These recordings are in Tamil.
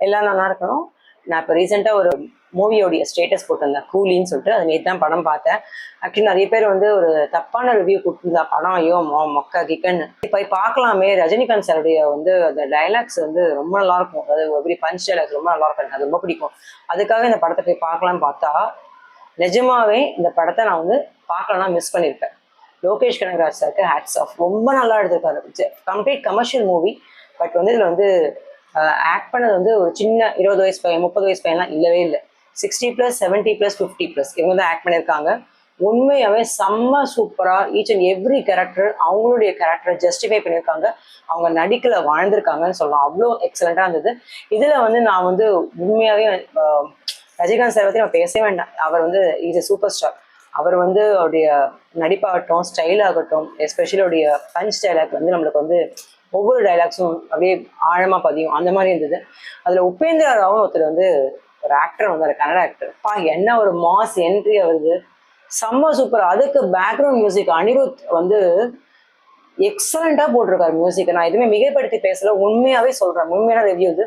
எல்லாம் நல்லா இருக்கணும். நான் இப்போ ரீசெண்டாக ஒரு மூவியோடைய ஸ்டேட்டஸ் போட்டிருந்தேன், கூலின்னு சொல்லிட்டு. அது நேற்று தான் படம் பார்த்தேன். ஆக்சுவலி நிறைய பேர் வந்து ஒரு தப்பான ரிவ்யூ கொடுத்துருந்தா, படம் ஐயோ மொக்க கிக்கன்னு. போய் பார்க்கலாமே, ரஜினிகாந்த் சாருடைய வந்து அந்த டைலாக்ஸ் வந்து ரொம்ப நல்லா இருக்கும். அதாவது எப்படி பஞ்ச் டைலாக்ஸ் ரொம்ப நல்லா இருக்கும், எனக்கு அது ரொம்ப பிடிக்கும். அதுக்காக இந்த படத்தை போய் பார்க்கலான்னு பார்த்தா, நிஜமாவே இந்த படத்தை நான் வந்து பார்க்கலன்னா மிஸ் பண்ணியிருப்பேன். லோகேஷ் கனகராஜ் சாருக்கு ஹேட்ஸ் ஆஃப். ரொம்ப நல்லா எடுத்திருக்காரு. Complete commercial movie. பட் வந்து இதில் வந்து ஆக்ட் பண்ணது வந்து ஒரு சின்ன 20 வயசு பையன் 30 வயசு பையன்லாம் இல்லவே இல்லை. 60+, 70+, 50+ இவங்க தான் ஆக்ட் பண்ணியிருக்காங்க. உண்மையாகவே செம்ம சூப்பராக ஈச் அண்ட் எவ்ரி கேரக்டர் அவங்களுடைய கேரக்டரை ஜஸ்டிஃபை பண்ணியிருக்காங்க. அவங்க நடிக்கல வாழ்ந்திருக்காங்கன்னு சொல்லலாம். அவ்வளோ எக்ஸலண்ட்டாக இருந்தது. இதில் வந்து நான் வந்து உண்மையாகவே ரஜினிகாந்த் சார் பற்றி நான் பேசவே வேண்டாம். அவர் வந்து இஸ் எ சூப்பர் ஸ்டார். அவர் வந்து அவருடைய நடிப்பாகட்டும், ஸ்டைல் ஆகட்டும், எஸ்பெஷலி அவருடைய பஞ்ச் டைலாக் வந்து நம்மளுக்கு வந்து ஒவ்வொரு டைலாக்ஸும் அப்படியே ஆழமாக பதியும். அந்த மாதிரி இருந்தது. அதில் உபேந்திரா ராவ்னு ஒருத்தர் வந்து ஒரு ஆக்டர் வந்து ஒரு கன்னட ஆக்டர். என்ன ஒரு மாஸ் என்ட்ரி வருது, செம்ம சூப்பர். அதுக்கு பேக்ரவுண்ட் மியூசிக் அனிருத் வந்து எக்ஸலண்டா போட்டிருக்காரு மியூசிக். நான் எதுவுமே மிகைப்படுத்தி பேசல, உண்மையாவே சொல்றேன். உண்மையான ரிவ்யூ இது.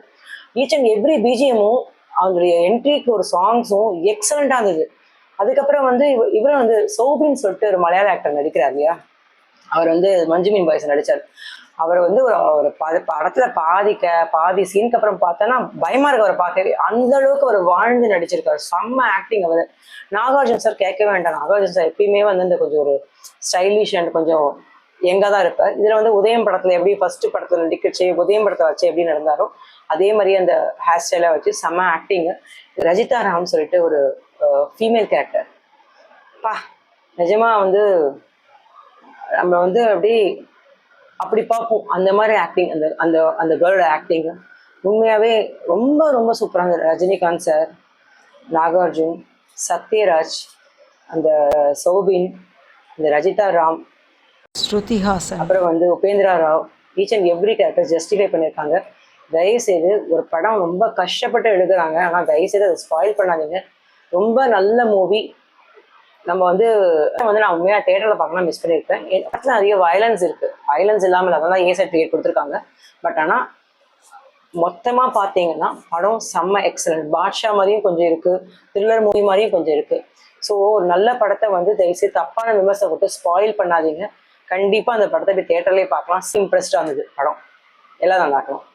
ஈச் அண்ட் எவ்ரி பிஜிஎமும் அவங்களுடைய என்ட்ரிக்கு ஒரு சாங்ஸும் எக்ஸலண்டா இருந்தது. அதுக்கப்புறம் வந்து இவரும் வந்து சௌபின்னு சொல்லிட்டு ஒரு மலையாள ஆக்டர் நடிக்கிறார் இல்லையா, அவர் வந்து மஞ்சுமீன் பாய்ஸ் நடிச்சார். அவர் வந்து ஒரு படத்துல பாதி சீனுக்கு அப்புறம் பார்த்தோன்னா பயமா இருக்கு அவரை பார்க்கவே. அந்த அளவுக்கு அவர் வாழ்ந்து நடிச்சிருக்காரு. செம்ம ஆக்டிங் அவர். நாகார்ஜுன் சார் கேட்க வேண்டாம். நாகார்ஜுன் சார் எப்பயுமே வந்து இந்த கொஞ்சம் ஒரு ஸ்டைலிஷ் அண்ட் கொஞ்சம் எங்கே தான் இருப்பார். இதில் வந்து உதயம் படத்தில் எப்படி ஃபர்ஸ்ட் படத்தில் நடிக்கச்சு, உதயம் படத்தை வச்சு எப்படி நடந்தாரோ அதே மாதிரி அந்த ஹேர் ஸ்டைலை வச்சு செம்ம ஆக்டிங்கு. ரஜிதா ராம் சொல்லிட்டு ஒரு ஃபீமேல் கேரக்டர், நிஜமா வந்து நம்ம வந்து அப்படி பார்ப்போம். அந்த மாதிரி ஆக்டிங், அந்த அந்த அந்த கேர்ளோட ஆக்டிங் உண்மையாகவே ரொம்ப ரொம்ப சூப்பராக இருந்தது. ரஜினிகாந்த் சார், நாகார்ஜுன், சத்யராஜ், அந்த சௌபின், இந்த ரஜிதா ராம், ஸ்ருதிஹாசன், அப்புறம் வந்து Upendra Rao, each and every character justify பண்ணியிருக்காங்க. தயவுசெய்து ஒரு படம் ரொம்ப கஷ்டப்பட்டு எடுக்கிறாங்க, ஆனால் தயவுசெய்து அதை ஸ்பாயில் பண்ணாதீங்க. ரொம்ப நல்ல மூவி. நம்ம வந்து நான் உண்மையாக தேட்டரில் பார்க்கலாம் மிஸ் பண்ணியிருப்பேன். இடத்துல அதிக வயலன்ஸ் இருக்குது. வயலன்ஸ் இல்லாமல் அதெல்லாம் ஏ சர்டிஃபிகேட் கொடுத்துருக்காங்க. பட் ஆனால் மொத்தமாக பார்த்தீங்கன்னா படம் செம்ம எக்ஸலண்ட். பாட்ஷா மாதிரியும் கொஞ்சம் இருக்குது, த்ரில்லர் மூவி மாதிரியும் கொஞ்சம் இருக்குது. ஸோ ஒரு நல்ல படத்தை வந்து தயவுசெய்து தப்பான விமர்சனம் கொடுத்து ஸ்பாயில் பண்ணாதீங்க. கண்டிப்பாக அந்த படத்தை போய் தேட்டர்லேயே பார்க்கலாம். இம்ப்ரெஸ்டாக இருந்தது படம். எல்லாம் நல்லா இருக்கலாம்.